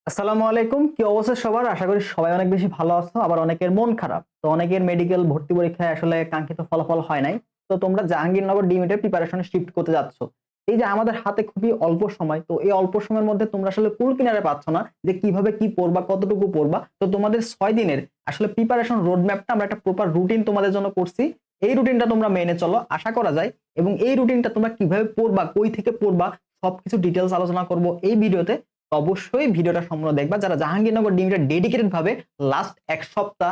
আসসালামু আলাইকুম। কি অবস্থা সবার? আশা করি সবাই অনেক বেশি ভালো আছো। আবার অনেকের মন খারাপ। তো অনেকের মেডিকেল ভর্তি পরীক্ষায় আসলে কাঙ্ক্ষিত ফলাফল হয় নাই। তো তোমরা জাহাঙ্গীরনগর ডিএমইটের প্রিপারেশন শিফট করতে যাচ্ছ। এই যে আমাদের হাতে খুবই অল্প সময়। তো এই অল্প সময়ের মধ্যে তোমরা আসলে কুল কিনারে পাচ্ছ না যে কিভাবে কি পড়বা, কতটুকু পড়বা। তো তোমাদের ৬ দিনের আসলে প্রিপারেশন রোড ম্যাপটা আমরা একটা প্রপার রুটিন তোমাদের জন্য করছি। এই রুটিনটা তোমরা মেনে চলো, আশা করা যায়। এবং এই রুটিনটা তোমরা কিভাবে পড়বা, কই থেকে পড়বা সবকিছু ডিটেইলস আলোচনা করব এই ভিডিওতে। তো অবশ্যই ভিডিওটা সম্পূর্ণ দেখবা। যারা জাহাঙ্গীরনগর ডিএমইটা ডেডিকেটেড ভাবে লাস্ট ১ সপ্তাহ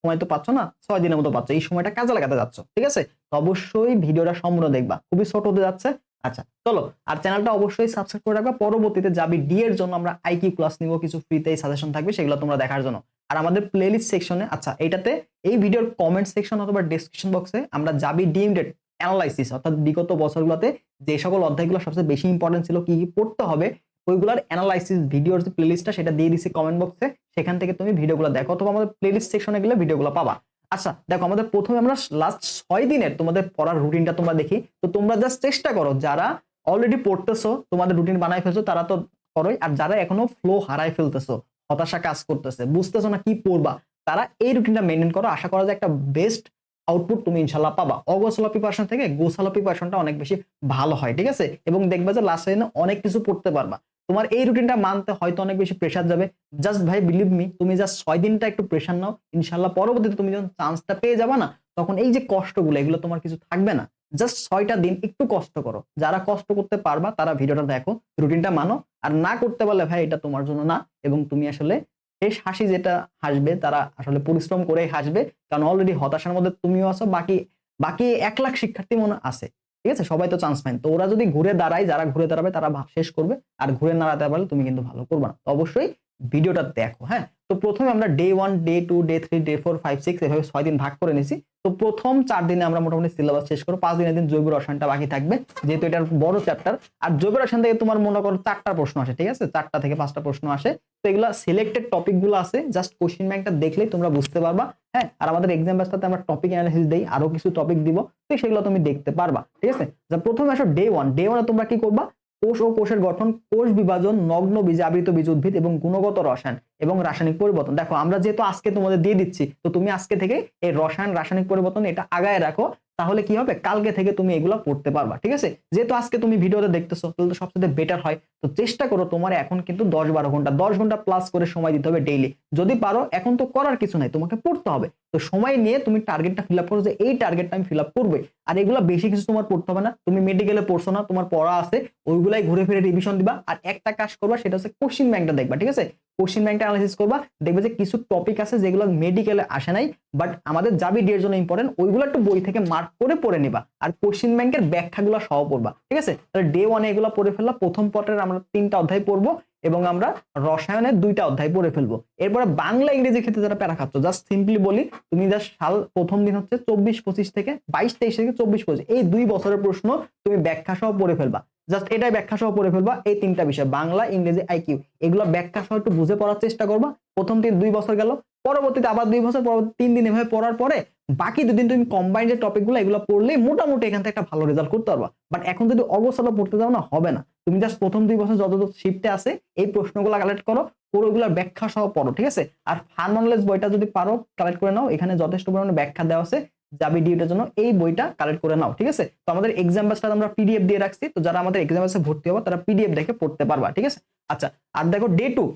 সময় তো পাচ্ছ না, ৬ দিনের মতো পাচ্ছ। এই সময়টা কাজে লাগাতে যাচ্ছ। ঠিক আছে? তো অবশ্যই ভিডিওটা সম্পূর্ণ দেখবা। খুবই ছোট হতে যাচ্ছে। আচ্ছা, চলো। আর চ্যানেলটা অবশ্যই সাবস্ক্রাইব করে রাখবা। পরবর্তীতে যাবি ডি এর জন্য আমরা আইকিউ ক্লাস নিব, কিছু ফ্রিতে সাজেশন থাকবে, সেগুলো তোমরা দেখার জন্য। আর আমাদের প্লেলিস্ট সেকশনে, আচ্ছা এইটাতে এই ভিডিওর কমেন্ট সেকশন অথবা ডেসক্রিপশন বক্সে আমরা যাবি ডিএমডেট অ্যানালাইসিস অর্থাৎ বিগত বছরগুলোতে যে সকল অধ্যায়গুলো সবচেয়ে বেশি ইম্পর্টেন্ট ছিল, কি কি পড়তে হবে, ওইগুলার অ্যানালাইসিস ভিডিওর যে প্লেলিস্টটা সেটা দিয়ে দিছি কমেন্ট বক্সে। সেখান থেকে তুমি ভিডিওগুলো দেখো অথবা আমাদের প্লেলিস্ট সেকশনে গেলে ভিডিওগুলো পাবা। আচ্ছা দেখো, আমাদের প্রথমে আমরা লাস্ট ৬ দিনের তোমাদের পড়ার রুটিনটা তোমরা দেখি। তো তোমরা জাস্ট চেষ্টা করো, যারা অলরেডি পড়তেছো, তোমাদের রুটিন বানাই ফেলছো, তারা তো করোই। আর যারা এখনো ফ্লো হারাই ফেলতেছো, হতাশা কাজ করতেছে, বুঝতেছো না কি পড়বা, তারা এই রুটিনটা মেনটেন করো। আশা করা যায় একটা বেস্ট আউটপুট তুমি ইনশাল্লাহ পাবা। অগোছালো প্রিপারেশন থেকে গোছালো প্রিপারেশনটা অনেক বেশি ভালো হয়। ঠিক আছে? এবং দেখবা যে লাস্ট দিনে অনেক কিছু পড়তে পারবা। তোমার এই রুটিনটা মানতে হয়তো অনেক বেশি প্রেশার যাবে। জাস্ট ভাই বিলিভ মি, তুমি জাস্ট ৬ দিনটা একটু প্রেশার নাও, ইনশাল্লাহ পরবর্তীতে তুমি যখন চান্সটা পেয়ে যাবা না, তখন এই যে কষ্টগুলো, এগুলো তোমার কিছু থাকবে না। জাস্ট ৬টা দিন একটু কষ্ট করো। যারা কষ্ট করতে পারবা তারা ভিডিওটা দেখো, রুটিনটা মানো। আর না করতে পারলে ভাই এটা তোমার জন্য না। এবং তুমি আসলে শেষ হাসি যেটা হাসবে, তারা আসলে পরিশ্রম করেই হাসবে। কারণ অলরেডি হতাশার মধ্যে তুমিও আছো, বাকি বাকি ১ লাখ শিক্ষার্থী মনে আছে। ঠিক আছে? সবাই তো চান্স পায়। তো ওরা যদি ঘুরে দাঁড়ায়, যারা ঘুরে দাঁড়াবে তারা শেষ করবে। আর ঘুরে না দাঁড়াতে পারলে তুমি কিন্তু ভালো করবে না। তো অবশ্যই ভিডিওটা দেখো। হ্যাঁ, তো প্রথমে আমরা ডে 1, ডে 2, ডে 3, ডে 4, 5, 6 এভাবে ৬ দিন ভাগ করে নিছি। তো প্রথম ৪ দিনে আমরা মোটামুটি সিলেবাস শেষ করব। ৫ দিনের দিন জৈব রসায়নটা বাকি থাকবে, যেহেতু এটার বড় চ্যাপ্টার। আর জৈব রসায়ন থেকে তোমার মনে করো ৪টা প্রশ্ন আসে। ঠিক আছে? ৪টা থেকে ৫টা প্রশ্ন আসে। তো এগুলা সিলেক্টেড টপিক গুলো আছে, জাস্ট কোশ্চেন ব্যাংকটা দেখলেই তোমরা বুঝতে পারবা। হ্যাঁ, আর আমাদের এক্সাম ব্যাচটাতে আমরা টপিক অ্যানালিসিস দেই, আরো কিছু টপিক দিব। তো সেগুলো তুমি দেখতে পারবা। ঠিক আছে? প্রথমে আসো ডে 1। ডে 1 এ তোমরা কি করবা? কোষ ও কোষের গঠন, কোষ বিভাজন, নগ্ন বীজে আবৃত বীজ উদ্ভিদ এবং গুণগত রসায়ন এবং রাসায়নিক পরিবর্তন। দেখো আমরা যেহেতু আজকে তোমাদের দিয়ে দিচ্ছি, তো তুমি আজকে থেকে এই রসায়ন, রাসায়নিক পরিবর্তন এটা আগায় রাখো। তাহলে কি হবে? কালকে থেকে তুমি এগুলো পড়তে পারবা। ঠিক আছে? যেহেতু আজকে তুমি ভিডিওতে দেখতেছো, তাহলে তো সবচেয়ে বেটার হয়। তো চেষ্টা করো, তোমার এখন কিন্তু ১০-১২ ঘন্টা, ১০ ঘন্টা প্লাস করে সময় দিতে হবে ডেইলি। যদি পারো, এখন তো করার কিছু নাই, তোমাকে পড়তে হবে। তো সময় নিয়ে তুমি টার্গেটটা ফিল আপ করো যে এই টার্গেটটা আমি ফিল আপ করবে। আর এগুলো বেশি কিছু তোমার পড়তে হবে না। তুমি মেডিকেলে পড়ছো না, তোমার পড়া আছে, ওইগুলাই ঘুরে ফিরে রিভিশন দিবা। আর একটা কাজ করবা, সেটা হচ্ছে কোশ্চেন ব্যাংকটা দেখবা। ঠিক আছে? কোশ্চেন ব্যাংকটা অ্যানালাইসিস করবা, দেখবে যে কিছু টপিক আছে যেগুলো মেডিকেলে আসে নাই, বাট আমাদের জাবি ডি এর জন্য ইম্পর্টেন্ট, ওইগুলো একটু বই থেকে মার্ক করে পড়ে নিবা। আর কোশ্চেন ব্যাংকের ব্যাখ্যাগুলো সহ পড়বা। ঠিক আছে? তাহলে ডে 1 এ এগুলো পড়ে ফেললা। প্রথম পত্রের আমরা ৩টা অধ্যায় পড়বো এবং আমরা রসায়নের ২টা অধ্যায় পড়ে ফেলবো। এরপরে বাংলা ইংরেজি ক্ষেত্রে যারা প্যারা খাচ্ছ, জাস্ট সিম্পলি বলি, তুমি জাস্ট সাল প্রথম দিন হচ্ছে ২৪-২৫ থেকে ২২-২৩ থেকে ২৪-২৫, এই ২ বছরের প্রশ্ন তুমি ব্যাখ্যা সহ পড়ে ফেলবা। জাস্ট এটাই ব্যাখ্যা সহ পড়ে ফেলবা। এই ৩টা বিষয় বাংলা, ইংরেজি, আইকিউ, এগুলো ব্যাখ্যা সহ একটু বুঝে পড়ার চেষ্টা করবা। প্রথম ২ বছর গেল, পরবর্তীতে আবার ২ বছর, পরবর্তী ৩ দিন এভাবে পড়ার পরে বাকি ২ দিন তুমি কম্বাইন্ড যে টপিকগুলো, এগুলো পড়লে মোটামুটি এখান থেকে একটা ভালো রেজাল্ট করতে পারবা। বাট এখন যদি অগোছালো পড়তে যাও না, হবে না। তুমি জাস্ট প্রথম ২ বছর যত শিফটে আছে এই প্রশ্নগুলো কালেক্ট করো, পুরোগুলোর ব্যাখ্যা সহ পড়ো। ঠিক আছে? আর ফান নলেজ বইটা যদি পারো কালেক্ট করে নাও, এখানে যথেষ্ট পরিমাণে ব্যাখ্যা দেওয়া আছে জাবি ডিউটির জন্য, এই বইটা কালেক্ট করে নাও। ঠিক আছে? তো আমাদের এক্সাম ব্যাচটা আমরা পিডিএফ দিয়ে রাখছি, তো যারা আমাদের এক্সাম ব্যাচে ভর্তি হবে তারা পিডিএফ দেখে পড়তে পারবা। ঠিক আছে? আচ্ছা, আর দেখো ডে 2,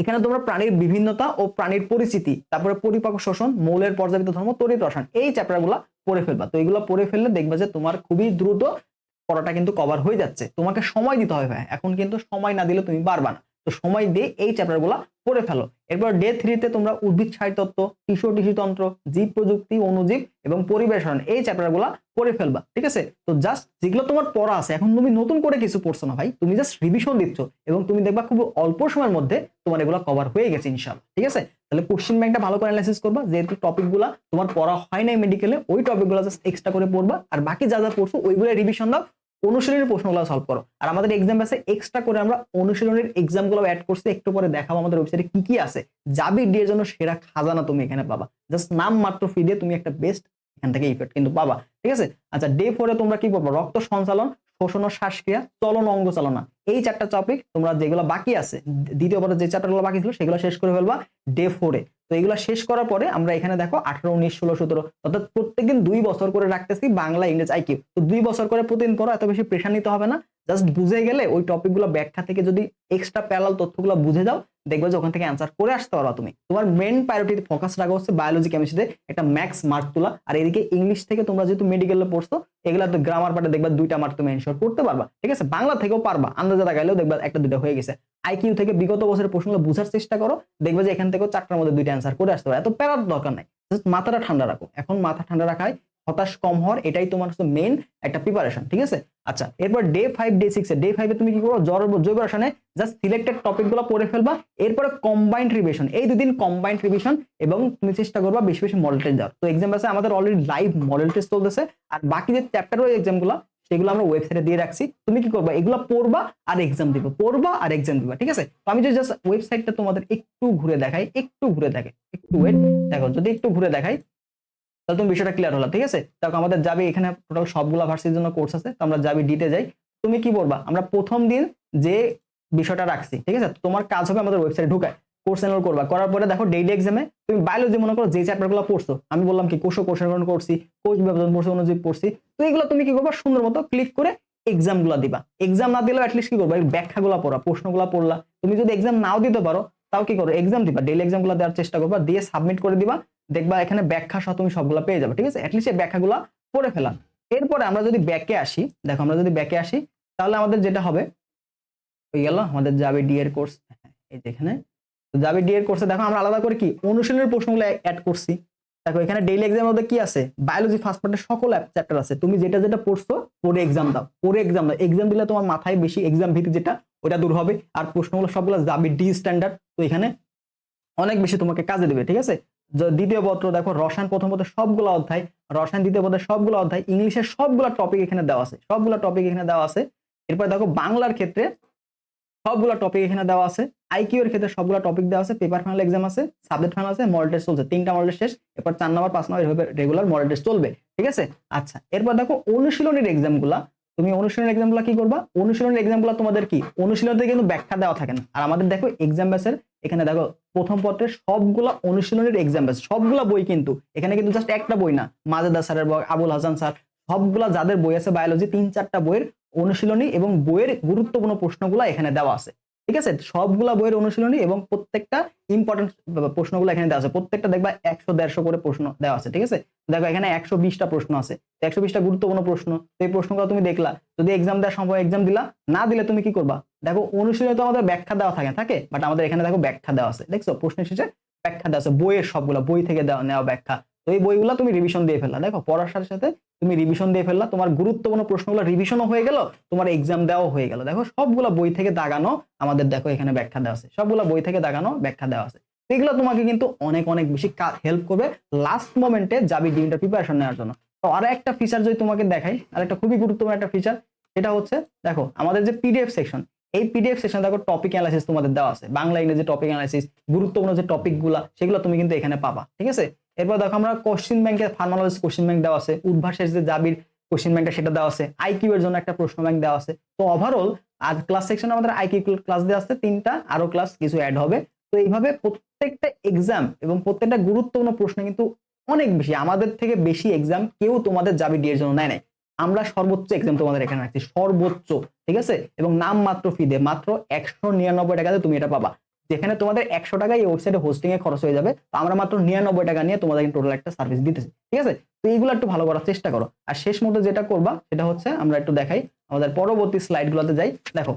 এখানে তোমরা প্রাণীর বিভিন্নতা ও প্রাণীর পরিচিতি, তারপরে পরিপাক শোষণ, মৌলের পর্যাবৃত্ত ধর্ম, তড়িৎ রসায়ন, এই চ্যাপ্টারগুলো পড়ে ফেলবা। তো এগুলো পড়ে ফেললে দেখবা যে তোমার খুবই দ্রুত পড়াটা কিন্তু কভার হয়ে যাচ্ছে। তোমাকে সময় দিতে হবে ভাই, এখন কিন্তু সময় না দিলে তুমি পারবা না। তো সময় দিয়ে এই চ্যাপ্টারগুলো পড়ে ফেলো। এরপর ডে 3 তে তোমরা উদ্ভিদ সাহিত্যত্ব, টিস্যুতন্ত্র, জীব প্রযুক্তি, অণুজীব এবং পরিবেশ রসায়ন, এই চ্যাপ্টারগুলো পড়ে ফেলবা। ঠিক আছে? তো জাস্ট যেগুলো তোমার পড়া আছে, এখন তুমি নতুন করে কিছু পড়ছো না ভাই, তুমি জাস্ট রিভিশন দিচ্ছ এবং তুমি দেখবা খুব অল্প সময়ের মধ্যে তোমার এগুলো কভার হয়ে গেছে ইনশাআল্লাহ। ঠিক আছে? তাহলে কোশ্চেন ব্যাংকটা ভালো করে অ্যানালাইসিস করবা। যেহেতু টপিকগুলো তোমার পড়া হয় নাই মেডিকেলে, ওই টপিকগুলো জাস্ট এক্সট্রা করে পড়বা। আর বাকি যা যা পড়ছো ওইগুলো রিভিশন দাও, অনুশীলনের প্রশ্নগুলো সলভ করো। আর আমাদের এক্সাম ব্যাচে এক্সট্রা করে আমরা অনুশীলনের এক্সামগুলো অ্যাড করছি, একটু পরে দেখাবো আমাদের ওয়েবসাইটে কি কি আছে। জাবি ডি এর জন্য সেরা খাজানা তুমি এখানে পাবা। জাস্ট নাম মাত্র ফি দিয়ে তুমি একটা বেস্ট এখান থেকে ইফেক্ট কিন্তু পাবা। ঠিক আছে? আচ্ছা, ডে 4 এ তোমরা কি পড়বা? রক্ত সঞ্চালন, শোষণ ও শ্বাসক্রিয়া, চলন অঙ্গ চালনা, এই 4টা টপিক তোমরা যেগুলো বাকি আছে দ্বিতীয় পর্বে যে চ্যাপ্টারগুলো বাকি ছিল সেগুলো শেষ করে ফেলবা ডে 4-এ। তো এগুলো শেষ করার পরে আমরা এখানে দেখো 18, 19, 16, 17 অর্থাৎ প্রত্যেকদিন 2 বছর করে রাখতেছি বাংলা ইংরেজি আইকিউ। তো 2 বছর করে প্রতিদিন করো, এত বেশি প্রেশার নিতে হবে না, জাস্ট বুঝে গেলে ওই টপিকগুলো ব্যাখ্যা থেকে যদি এক্সট্রা প্যারালাল তথ্যগুলো বুঝে যাও, দেখবে যে ওখান থেকে অ্যান্সার করে আসতে পারবা তুমি। তোমার মেইন প্রায়োরিটি ফোকাস রাখা হচ্ছে বায়োলজি কেমিস্ট্রিতে একটা ম্যাক্স মার্ক তোলা, আর এদিকে ইংলিশ থেকে তোমরা যেহেতু মেডিকেলে পড়ছো এগুলা তো গ্রামার পার্টে দেখবা 2টা মার্ক তুমি এনশিওর করতে পারবা, ঠিক আছে? বাংলা থেকেও পারবা, আন্দাজে লাগাইলেও দেখবা 1টা 2টা হয়ে গেছে। আইকিউ থেকে বিগত বছরের প্রশ্নগুলো বোঝার চেষ্টা করো, দেখবে যে এখান থেকেও 4টার মধ্যে 2টা অ্যান্সার করে আসতে পারবে। এত প্যারার দরকার নাই, জাস্ট মাথাটা ঠান্ডা রাখো। এখন মাথা ঠান্ডা রাখায় হতাশ কম হওয়ার, এটাই তোমার হচ্ছে মেইন একটা প্রিপারেশন, ঠিক আছে? আচ্ছা, এরপর ডে 5 ডে 6 ডে 5 তুমি কি করো, জৈব রসায়নে জাস্ট সিলেক্টেড টপিকগুলো পড়ে ফেলবা, এরপরে কম্বাইন্ড রিভিশন, এই 2 দিন কম্বাইন্ড রিভিশন, এবং তুমি চেষ্টা করবা বেশি বেশি মডেল টেস্ট দেওয়ার। তো এক্সাম আছে আমাদের অলরেডি লাইভ মডেল টেস্ট চলতেছে, আর বাকি যে চ্যাপ্টার ওই এক্সামগুলো সেগুলো আমরা ওয়েবসাইটে দিয়ে রাখছি। তুমি কি করবা, এগুলো পড়বা আর এক্সাম দিবা, পড়বা আর এক্সাম দিবা, ঠিক আছে? তো আমি যদি জাস্ট ওয়েবসাইটটা তোমাদের একটু ঘুরে দেখাই, একটু ওয়েট, দেখো যদি একটু ঘুরে দেখাই তাহলে তুমি বিষয়টা ক্লিয়ার হলো, ঠিক আছে? দেখো আমাদের যাবে এখানে টোটাল সবগুলা ভার্সিটির জন্য কোর্স আছে, তো আমরা যাবি ডিতে যাই। তুমি কি করবা, আমরা প্রথম দিন যে বিষয়টা রাখছি, ঠিক আছে? তোমার কাজ হবে আমাদের ওয়েবসাইটে ঢুকায় কোর্স এনরোল করবা, করার পরে দেখো ডেইলি এক্সামে তুমি বায়োলজি মনে করো যে চ্যাপ্টারগুলো পড়ছো, আমি বললাম কি কোষণ করছি, কোষ বিভাজন পড়ছি, অনুজীব পড়ছি, তো এগুলো তুমি কি করবা, সুন্দর মতো ক্লিক করে এক্সামগুলো দিবা। এক্সাম না দিলেও অ্যাটলিস্ট কি করবা, এই ব্যাখ্যাগুলো পড়া, প্রশ্নগুলো পড়লা। তুমি যদি এক্সাম নাও দিতে পারো তাও কি করো, এক্সাম দিবা, ডেইলি এক্সামগুলো দেওয়ার চেষ্টা করবা, দিয়ে সাবমিট করে দিবা, দেখবা এখানে ব্যাখ্যা সহ তুমি সবগুলো পেয়ে যাবে, ঠিক আছে? অ্যাটলিস্ট এই ব্যাখ্যাগুলো পড়ে ফেলা। এরপরে আমরা যদি ব্যাকে আসি, দেখো আমরা যদি ব্যাকে আসি তাহলে আমাদের যেটা হবে, হয়ে গেল আমাদের যাবে ডি এর কোর্স, এই যে এখানে যাবে ডি এর কোর্সে দেখো আমরা আলাদা করে কি অনুশীলনের প্রশ্নগুলো অ্যাড করছি। দেখো এখানে ডেইলি এক্সামের মধ্যে কি আছে, বায়োলজি ফার্স্ট পার্টের সকল চ্যাপ্টার আছে, তুমি যেটা যেটা পড়ছো পড়ে এক্সাম দাও, এক্সাম দিলে তোমার মাথায় বেশি এক্সাম ভীতি যেটা ওটা দূর হবে, আর প্রশ্নগুলো সবগুলো যাবে ডি স্ট্যান্ডার্ড, তো এখানে অনেক বেশি তোমাকে কাজে দেবে, ঠিক আছে? দ্বিতীয় পত্র দেখো রসায়ন প্রথম পত্রের সবগুলো অধ্যায়, রসায়ন দ্বিতীয় পত্রের সবগুলো অধ্যায়, ইংলিশের সবগুলো টপিক এখানে দেওয়া আছে, এরপর দেখো বাংলার ক্ষেত্রে সবগুলো টপিক এখানে দেওয়া আছে, আইকিউ এর ক্ষেত্রে সবগুলো টপিক দেওয়া আছে, পেপার ফাইনাল এক্সাম আছে, সাবজেক্ট ফাইনাল আছে, মডেল টেস্ট চলছে, 3টা মডেল শেষ, এরপর 4 নম্বর 5 নম্বর এভাবে রেগুলার মডেল টেস্ট চলবে, ঠিক আছে? আচ্ছা, এরপর দেখো অনুশীলনের এক্সামগুলা, তুমি অনুশীলনের এক্সামগুলো কি করবা, অনুশীলনের এক্সামগুলো তোমাদের কি অনুশীলনীতে কিন্তু ব্যাখ্যা দেওয়া থাকে না, আর আমাদের দেখো এক্সাম ব্যাচের এখানে দেখো প্রথম পত্রের সবগুলা অনুশীলনের এক্সাম ব্যাচ, সবগুলা বই কিন্তু এখানে কিন্তু জাস্ট একটা বই না, মাজেদা স্যারের বই, আবুল হাসান স্যার, সবগুলা যাদের বই আছে বায়োলজি 3-4টা বইয়ের অনুশীলনী এবং বইয়ের গুরুত্বপূর্ণ প্রশ্নগুলো এখানে দেওয়া আছে, ঠিক আছে? সবগুলা বইয়ের অনুশীলনী এবং প্রত্যেকটা ইম্পর্টেন্ট প্রশ্নগুলো এখানে দেওয়া আছে, প্রত্যেকটা দেখবা 100-150 করে প্রশ্ন দেওয়া আছে, ঠিক আছে? দেখো এখানে 120টা প্রশ্ন আছে, 120টা গুরুত্বপূর্ণ প্রশ্ন, তো এই প্রশ্নগুলো তুমি দেখলা, যদি এক্সাম দেওয়ার সময় এক্সাম দিলা, না দিলে তুমি কি করবা, দেখো অনুশীলনে তো আমাদের ব্যাখ্যা দেওয়া থাকে, বাট আমাদের এখানে দেখো ব্যাখ্যা দেওয়া আছে, দেখছো প্রশ্নের শেষে ব্যাখ্যা দেওয়া আছে, বইয়ের সবগুলা বই থেকে নেওয়া ব্যাখ্যা, তো এই বইগুলো তুমি রিভিশন দিয়ে ফেললা, দেখো পড়ার সাথে সাথে তুমি রিভিশন দিয়ে ফেললা, তোমার গুরুত্বপূর্ণ প্রশ্নগুলো রিভিশনও হয়ে গেল, তোমার এক্সাম দেওয়া হয়ে গেল, দেখো সবগুলা বই থেকে দাগানো আমাদের দেখো এখানে ব্যাখ্যা দেওয়া আছে, সবগুলা বই থেকে দাগানো ব্যাখ্যা দেওয়া আছে, এগুলো তোমাকে কিন্তু অনেক অনেক বেশি হেল্প করবে লাস্ট মোমেন্টে যাবি ডিমটা প্রিপারেশন নেওয়ার জন্য। তো আরো একটা ফিচার যদি তোমাকে দেখাই, আর একটা খুবই গুরুত্বপূর্ণ একটা ফিচার, সেটা হচ্ছে দেখো আমাদের যে পিডিএফ সেকশন, এই পিডিএফ সেকশন দেখো টপিক অ্যানালাইসিস তোমাদের দেওয়া আছে, বাংলা ইংরেজি টপিক অ্যানালাইসিস, গুরুত্বপূর্ণ যে টপিকগুলো সেগুলো তুমি কিন্তু এখানে পাবা, ঠিক আছে? এরপর দেখো আমরা কোশ্চেন ব্যাংকের ফার্মানোলজি কোশ্চেন ব্যাংক দেওয়া আছে, উদ্ভাসের যে জাবির কোশ্চেন ব্যাংকটা সেটা দেওয়া আছে, আইকিউ এর জন্য একটা প্রশ্ন ব্যাংক দেওয়া আছে। তো ওভারঅল আজ ক্লাস সেকশনে আমাদের আইকিউ ক্লাস দেওয়া আছে 3টা, আরো ক্লাস কিছু অ্যাড হবে। তো এইভাবে প্রত্যেকটা এক্সাম এবং প্রত্যেকটা গুরুত্বপূর্ণ প্রশ্ন কিন্তু অনেক বেশি, আমাদের থেকে বেশি এক্সাম কেউ তোমাদের যাবি ডি এর জন্য নেয় নাই, আমরা সর্বোচ্চ এক্সাম তোমাদের এখানে রাখছি, সর্বোচ্চ, ঠিক আছে? এবং নাম মাত্র ফি দিয়ে মাত্র 199 টাকাতে তুমি এটা পাবা, যেখানে তোমাদের 100 টাকা এই ওয়েবসাইটে হোস্টিং এ খরচ হয়ে যাবে, তো আমরা মাত্র 99 টাকা নিয়ে তোমাদের টোটাল একটা সার্ভিস দিতেছি, ঠিক আছে? তো এইগুলো একটু ভালো করার চেষ্টা করো। আর শেষ মতো যেটা করবা সেটা হচ্ছে আমরা একটু দেখাই, আমাদের পরবর্তী স্লাইড গুলোতে যাই। দেখো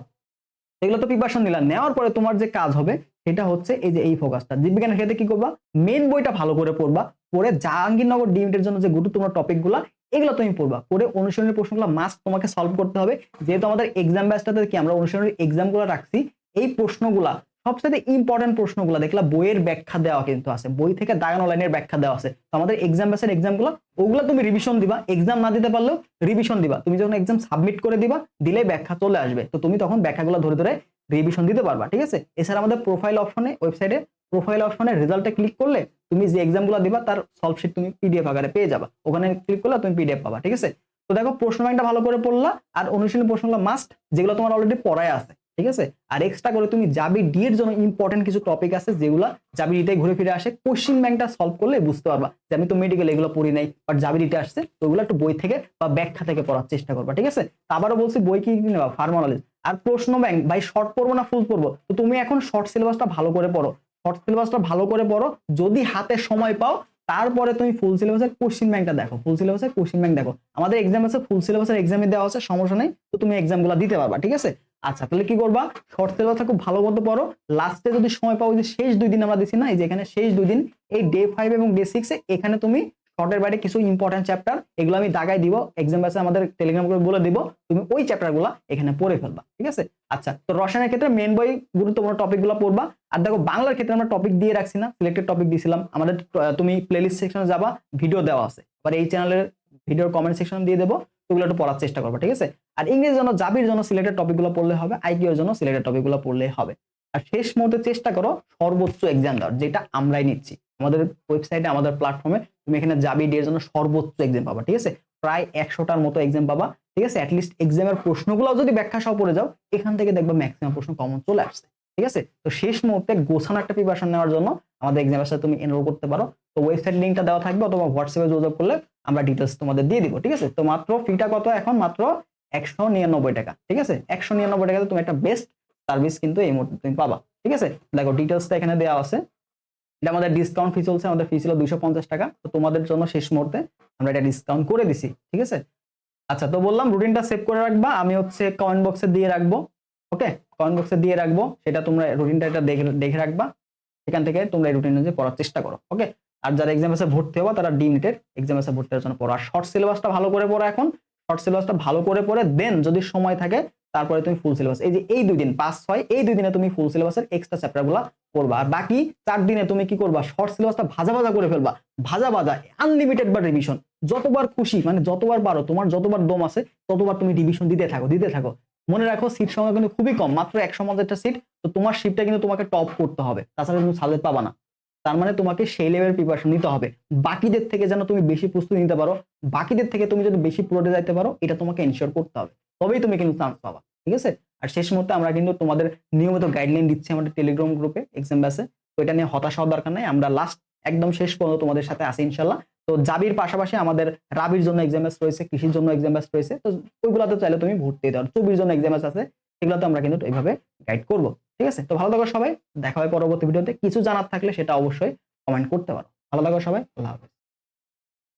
এগুলো তো প্রিপারেশন নিলাম, নেওয়ার পরে তোমার যে কাজ হবে সেটা হচ্ছে এই যে এই ফোকাসটা, জীববিজ্ঞানের ক্ষেত্রে কি করবা, মেন বইটা ভালো করে পড়বা, পড়ে জাহাঙ্গীরনগর ডিমিটের জন্য যে গুরুত্বপূর্ণ টপিক গুলা এগুলো তুমি পড়বা, পড়ে অনুশীলনের প্রশ্নগুলো মাস্ট তোমাকে সলভ করতে হবে, যেহেতু আমাদের এক্সাম ব্যাচটাতে কি আমরা অনুশীলনের এক্সাম গুলো রাখছি, এই প্রশ্নগুলা সবচেয়ে ইম্পর্টেন্ট প্রশ্নগুলো দেখলা বইয়ের ব্যাখ্যা দেওয়া কিন্তু আছে, বই থেকে দাগানো লাইনের ব্যাখ্যা দেওয়া আছে, তো আমাদের এক্সাম ব্যাচের এক্সামগুলো ওগুলো তুমি রিভিশন দিবা, এক্সাম না দিতে পারলেও রিভিশন দিবা, তুমি যখন এক্সাম সাবমিট করে দিবা দিলে ব্যাখ্যা চলে আসবে, তো তুমি তখন ব্যাখ্যাগুলো ধরে ধরে রিভিশন দিতে পারবা, ঠিক আছে? এছাড়া আমাদের প্রোফাইল অপশনে, ওয়েবসাইটে প্রোফাইল অপশনে রেজাল্টে ক্লিক করলে তুমি যে এক্সামগুলো দিবা তার সলভ শিট তুমি পিডিএফ আকারে পেয়ে যাবা, ওখানে ক্লিক করলে তুমি পিডিএফ পাবা, ঠিক আছে? তো দেখো প্রশ্ন ব্যাংকটা ভালো করে পড়লা, আর অনুশীলনী প্রশ্নগুলো মাস্ট, যেগুলো তোমার অলরেডি পড়ায় আছে, ঠিক আছে। আর এক্সট্রা করে তুমি জাবি ডি এর জন্য ইম্পর্টেন্ট কিছু টপিক আছে যেগুলো জাবি ডিতে ঘুরে ফিরে আসে, কোশ্চিন ব্যাংকটা সলভ করলে বুঝতে পারবা যে আমি তো মেডিকেল এগুলো পড়ি নাই, বাট জাবি ডিতে আসছে, তো ওগুলো একটু বই থেকে বা ব্যাখ্যা থেকে পড়ার চেষ্টা করবা, ঠিক আছে। আবারও বলছি বই কি নেবা, ফার্মানোলজি। আর প্রশ্ন ব্যাংক ভাই শর্ট পড়বো না ফুল পড়বো, তো তুমি এখন শর্ট সিলেবাসটা ভালো করে পড়ো, শর্ট সিলেবাসটা ভালো করে পড়ো, যদি হাতে সময় পাও তারপরে তুমি ফুল সিলেবাসের কোশ্চিন ব্যাংকটা দেখো, ফুল সিলেবাসের কোশ্চিন ব্যাংক দেখো। আমাদের এক্সাম আছে, ফুল সিলেবাসের এক্সামে দেওয়া আছে, সমস্যা নেই, তো তুমি এক্সামগুলো দিতে পারবা, ঠিক আছে। আচ্ছা তাহলে কি করবা, শর্ট সিলেবাসটা খুব ভালো মতো পড়ো, লাস্টে যদি সময় পাও, যে শেষ 2 দিন আমরা দিছি না, এই যে এখানে শেষ 2 দিন, এই ডে 5 এবং ডে 6 এখানে তুমি শর্টের বাইরে কিছু ইম্পর্টেন্ট চ্যাপ্টার এগুলো আমি দাগাই দিব, এক্সাম ব্যাচে আমাদের টেলিগ্রাম গ্রুপে বলে দিব, তুমি ওই চ্যাপ্টারগুলো এখানে পড়ে ফেলবা, ঠিক আছে। আচ্ছা তো রসায়নের ক্ষেত্রে মেন বই গুরুত্বপূর্ণ টপিকগুলো পড়বা। আর দেখো বাংলার ক্ষেত্রে আমরা টপিক দিয়ে রাখছি না, সিলেক্টেড টপিক দিয়েছিলাম আমাদের, তুমি প্লেলিস্ট সেকশনে যাবা, ভিডিও দেওয়া আছে, আর এই চ্যানেলের ভিডিওর কমেন্ট সেকশন দিয়ে দেবো, ওগুলো একটু পড়ার চেষ্টা করবা, ঠিক আছে। আর ইংরেজির জন্য জাবির জন্য সিলেক্টেড টপিকগুলো পড়লে হবে, আইকিউ এর জন্য সিলেক্টেড টপিকগুলো পড়লে হবে। আর শেষ মুহূর্তে চেষ্টা করো সর্বোচ্চ এক্সাম দেওয়ার, যেটা আমরাই নিচ্ছি আমাদের ওয়েবসাইটে, আমাদের প্ল্যাটফর্মে, তুমি এখানে জাবি ডি এর জন্য সর্বোচ্চ এক্সাম পাবা, ঠিক আছে। প্রায় 100টার মতো এক্সাম পাবা, ঠিক আছে। অ্যাটলিস্ট এক্সামের প্রশ্নগুলো যদি ব্যাখ্যা সহ পড়ে যাও, এখান থেকে দেখবা ম্যাক্সিমাম প্রশ্ন কমন চলে আসছে, ঠিক আছে। তো শেষ মুহূর্তে গোছানো একটা প্রিপারেশন নেওয়ার জন্য আমাদের এক্সামের সাথে তুমি এনরোল করতে পারো, তো ওয়েবসাইট লিঙ্কটা দেওয়া থাকবে, অথবা হোয়াটসঅ্যাপে যোগাযোগ করলে আমরা ডিটেলস তোমাদের দিয়ে দিব, ঠিক আছে। তো মাত্র ফিটা কত এখন, মাত্র 199 টাকা, ঠিক আছে। 199 টাকাতে তুমি একটা বেস্ট সার্ভিস কিন্তু এই মুহূর্তে তুমি পাবা, ঠিক আছে। দেখো ডিটেলসটা এখানে দেওয়া আছে, এটা আমাদের ডিসকাউন্ট ফি চলছে, আমাদের ফি ছিল 250 টাকা, তো তোমাদের জন্য শেষ মুহূর্তে আমরা এটা ডিসকাউন্ট করে দিছি, ঠিক আছে। আচ্ছা তো বললাম রুটিনটা সেভ করে রাখবা, আমি হচ্ছে কমেন্ট বক্সে দিয়ে রাখবো, ওকে, কমেন্ট বক্সে দিয়ে রাখবো, সেটা তোমরা রুটিনটা এটা দেখে রাখবা, এখান থেকে তোমরা এই রুটিন অনুযায়ী পড়ার চেষ্টা করো, ওকে। আর যারা এক্সাম এসে ভর্তি হবা তারা ডিমিটেড এক্সাম এসে ভর্তি হওয়ার জন্য পড়ো, আর শর্ট সিলেবাসটা ভালো করে পড়ো, এখন শর্ট সিলেবাসটা ভালো করে পড়ে দেন যদি সময় থাকে তারপরে তুমি ফুল সিলেবাস, এই যে এই 2 দিন 5-6 এই 2 দিনে তুমি ফুল সিলেবাসের এক্সট্রা চ্যাপ্টারগুলো পড়বা, আর বাকি 4 দিনে তুমি কি করবা, শর্ট সিলেবাসটা ভাজা ভাজা করে ফেলবা, ভাজা ভাজা আনলিমিটেড বার রিভিশন, যতবার খুশি মানে যতবার পারো, তোমার যতবার দম আছে ততবার তুমি রিভিশন দিতে থাকো। মনে রাখো সিট সংখ্যা কিন্তু খুবই কম, মাত্র 150টা সিট, তো তোমার শিফটটা কিন্তু তোমাকে টপ করতে হবে, তাছাড়া তুমি সাবজেক্ট পাবা না। তার মানে তোমাকে সেই লেভেলের প্রিপারেশন নিতে হবে, বাকিদের থেকে যেন তুমি বেশি প্রস্তুতি নিতে পারো, বাকিদের থেকে তুমি যদি বেশি প্রোডে যাইতে পারো, এটা তোমাকে এনশিওর করতে হবে, তবেই তুমি কিন্তু চান্স পাবা, ঠিক আছে। আর শেষ মুহূর্তে আমরা কিন্তু তোমাদের নিয়মিত গাইডলাইন দিচ্ছি আমাদের টেলিগ্রাম গ্রুপে এক্সাম ব্যাচে, তো এটা নিয়ে হতাশ হওয়ার দরকার নাই, আমরা লাস্ট একদম শেষ পর্যন্ত তোমাদের সাথে আছি ইনশাল্লাহ। তো জাবির পাশাপাশি আমাদের রাবির জন্য এক্সাম ব্যাচ রয়েছে, কৃষির জন্য এক্সাম ব্যাচ রয়েছে, তো ওইগুলোতে চাইলে তুমি ভর্তি দিতে পারো, চবির জন্য এক্সাম ব্যাচ আছে, সেগুলোতে আমরা কিন্তু এইভাবে গাইড করবো, ঠিক আছে। তো ভালো থাকো সবাই, দেখা হয় পরবর্তী ভিডিওতে, কিছু জানার থাকলে সেটা অবশ্যই কমেন্ট করতে পারো। ভালো থাকো সবাই, আল্লাহ হাফেজ।